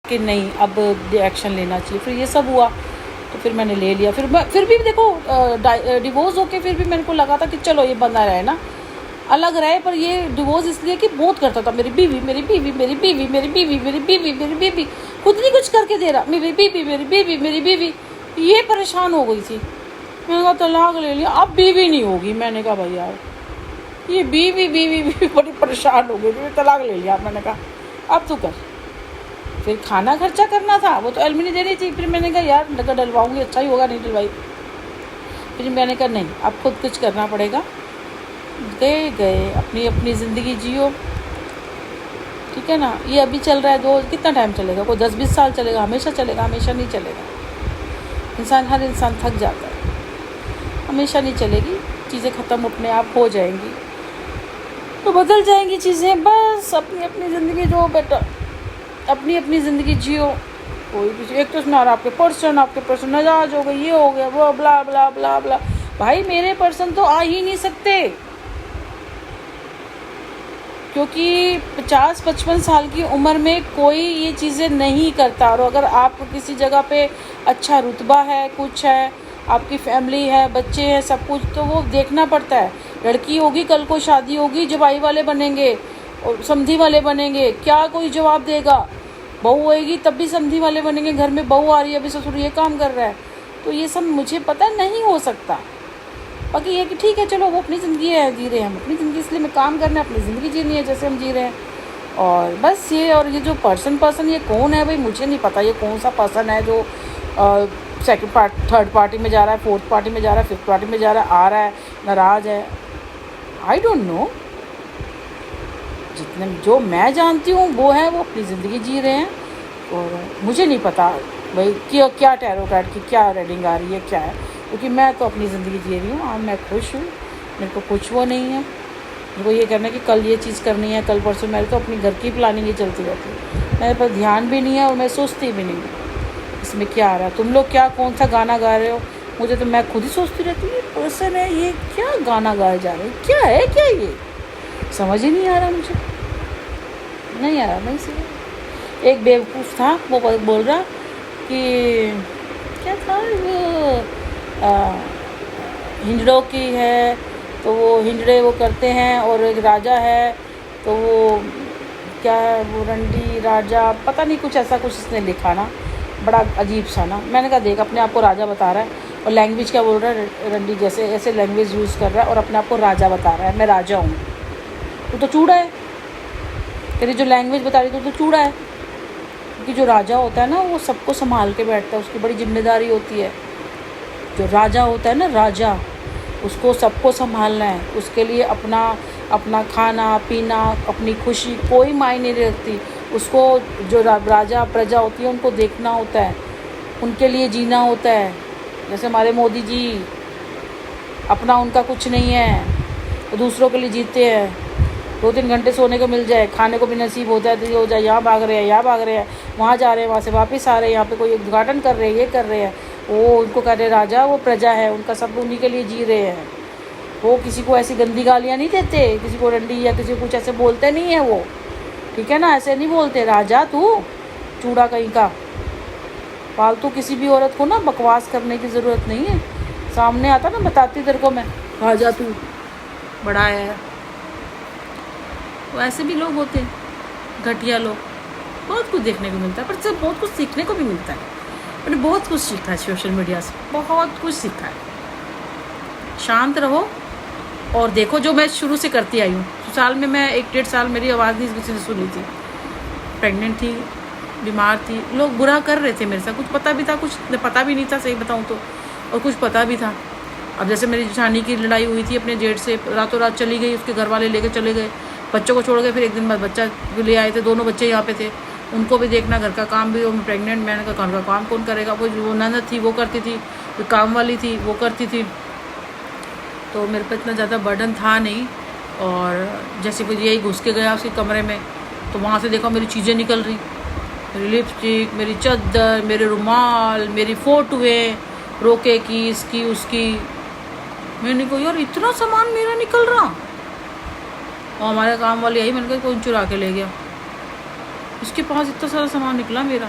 कि नहीं अब एक्शन लेना चाहिए। फिर ये सब हुआ तो फिर मैंने ले लिया। फिर भी देखो डिवोर्स होके फिर भी मेरे को लगा था कि चलो ये बंदा रहे ना, अलग रहे, पर ये डिवोर्स इसलिए कि बहुत करता था, मेरी बीवी मेरी बीवी मेरी बीवी मेरी बीवी मेरी बीवी मेरी बीवी, खुद नहीं कुछ करके दे रहा, मेरी बीवी मेरी बीवी मेरी बीवी, ये परेशान हो गई थी। मैंने कहा तलाक ले लिया, अब बीवी नहीं होगी। मैंने कहा भाई यार ये बीवी बीवी बीवी बड़ी परेशान हो गई, फिर तलाक ले लिया। मैंने कहा अब तू कर। फिर खाना खर्चा करना था, वो तो एलमिनी देनी थी। फिर मैंने कहा यार अगर डलवाऊँगी अच्छा ही होगा, नहीं डलवाई। फिर मैंने कहा नहीं अब खुद कुछ करना पड़ेगा। गए अपनी अपनी ज़िंदगी जियो, ठीक है ना। ये अभी चल रहा है, दो कितना टाइम चलेगा, कोई 10-20 साल चलेगा, हमेशा चलेगा, हमेशा नहीं चलेगा। हर इंसान थक जाता है, हमेशा नहीं चलेगी, चीज़ें ख़त्म अपने आप हो जाएंगी, तो बदल जाएंगी चीज़ें। बस अपनी अपनी ज़िंदगी जो बेटा, अपनी अपनी ज़िंदगी जियो। कोई भी एक तो सुना रहा आपके पर्सन नाराज हो गए, ये हो गया, वो ब्ला ब्ला ब्ला ब्ला। भाई मेरे पर्सन तो आ ही नहीं सकते, क्योंकि 50-55 साल की उम्र में कोई ये चीज़ें नहीं करता। और अगर आप किसी जगह पे अच्छा रुतबा है, कुछ है, आपकी फैमिली है, बच्चे हैं, सब कुछ, तो वो देखना पड़ता है। लड़की होगी, कल को शादी होगी, जवाई वाले बनेंगे और समधी वाले बनेंगे, क्या कोई जवाब देगा। बहू होएगी तब भी समधी वाले बनेंगे, घर में बहू आ रही है, अभी ससुर ये काम कर रहा है, तो ये सब मुझे पता नहीं हो सकता। बाकी ये कि ठीक है चलो वो अपनी ज़िंदगी है, जी रहे हैं हम अपनी ज़िंदगी, इसलिए मैं काम करना है, अपनी ज़िंदगी जीनी है जैसे हम जी रहे हैं। और बस ये, और ये जो पर्सन ये कौन है भाई, मुझे नहीं पता ये कौन सा पर्सन है जो थर्ड पार्टी में जा रहा है, फोर्थ पार्टी में जा रहा है, फिफ्थ पार्टी में जा रहा है, आ रहा है, नाराज़ है। I don't know. जितने जो मैं जानती हूँ वो है, वो अपनी ज़िंदगी जी रहे हैं। और मुझे नहीं पता भाई क्या टैरो कार्ड की क्या रीडिंग आ रही है, क्या है, क्योंकि मैं तो अपनी ज़िंदगी जी रही हूँ। हाँ मैं खुश हूँ, मेरे को कुछ वो नहीं है। मेरे को ये करना है कि कल ये चीज़ करनी है, कल परसों। मेरे तो अपनी घर की प्लानिंग ही चलती रहती है, मेरे पर ध्यान भी नहीं है और मैं सोचती भी नहीं हूँ इसमें क्या आ रहा है। तुम लोग क्या कौन सा गाना गा रहे हो, मुझे तो मैं खुद ही सोचती रहती हूँ ये पर्सन है, ये क्या गाना गाए जा रहे हैं, क्या है क्या, ये समझ ही नहीं आ रहा, मुझे नहीं आ रहा। नहीं सही। एक बेवकूफ़ था, वो बोल रहा कि क्या था वो, हिंजड़ों की है तो वो हिंजड़े वो करते हैं, और एक राजा है तो वो क्या है, वो रंडी राजा, पता नहीं कुछ ऐसा कुछ इसने लिखा ना, बड़ा अजीब सा ना। मैंने कहा देख अपने आप को राजा बता रहा है और लैंग्वेज क्या बोल रहा है, रंडी जैसे ऐसे लैंग्वेज यूज़ कर रहा है और अपने आप को राजा बता रहा है, मैं राजा हूँ। तो चूड़ा है, तेरी जो लैंग्वेज बता रही तो चूड़ा है। क्योंकि जो राजा होता है ना वो सबको संभाल के बैठता है, उसकी बड़ी जिम्मेदारी होती है। जो राजा होता है ना, राजा, उसको सबको संभालना है, उसके लिए अपना खाना पीना, अपनी खुशी कोई मायने नहीं रखती। उसको जो राजा प्रजा होती है उनको देखना होता है, उनके लिए जीना होता है। जैसे हमारे मोदी जी, अपना उनका कुछ नहीं है, तो दूसरों के लिए जीते हैं। 2-3 घंटे सोने को मिल जाए, खाने को भी नसीब होता है तो हो जाए, यहाँ भाग रहे हैं, यहाँ भाग रहे हैं, वहाँ जा रहे हैं, वहाँ से वापस आ रहे हैं, यहाँ पे कोई उद्घाटन कर रहे हैं, ये कर रहे हैं, वो उनको कह रहे राजा, वो प्रजा है, उनका सब उन्हीं के लिए जी रहे हैं। वो किसी को ऐसी गंदी गालियाँ नहीं देते, किसी को रंडी या किसी को कुछ ऐसे बोलते नहीं है वो, ठीक है ना, ऐसे नहीं बोलते। राजा तू चूड़ा कहीं का, फालतू किसी भी औरत को ना बकवास करने की ज़रूरत नहीं है। सामने आता ना बताती तेरे को मैं, राजा तू बड़ा है। तो ऐसे भी लोग होते हैं, घटिया लोग। बहुत कुछ देखने को मिलता है, पर सब बहुत कुछ सीखने को भी मिलता है। मैंने बहुत कुछ सीखा है सोशल मीडिया से, बहुत कुछ सीखा है। शांत रहो और देखो, जो मैं शुरू से करती आई हूँ। साल में मैं 1-1.5 साल मेरी आवाज़ नहीं किसी ने सुनी थी, प्रेग्नेंट थी, बीमार थी, लोग बुरा कर रहे थे मेरे साथ, कुछ पता भी था, कुछ पता भी नहीं था, सही बताऊँ तो, और कुछ पता भी था। अब जैसे मेरी जेठानी की लड़ाई हुई थी अपने जेठ से, रातों रात चली गई, उसके घर वाले लेके चले गए, बच्चों को छोड़ गए। फिर एक दिन बाद बच्चा ले आए थे, दोनों बच्चे यहाँ पे थे, उनको भी देखना, घर का काम भी, मैं प्रेग्नेंट, मैंने कहा घर का काम कौन करेगा। कोई वो ननद थी वो करती थी, कोई काम वाली थी वो करती थी, तो मेरे पे इतना ज़्यादा बर्डन था नहीं। और जैसे कोई यही घुस के गया उसके कमरे में, तो वहाँ से देखा मेरी चीज़ें निकल रही, मेरी लिपस्टिक, मेरी चद्दर, मेरे रुमाल, मेरी फ़ोटोएँ, रोके की, इसकी उसकी। मैंने कहा यार इतना सामान मेरा निकल रहा। और हमारे काम वाली आई, मैंने कहा कौन चुरा के ले गया। इसके पास इतना सारा सामान निकला मेरा।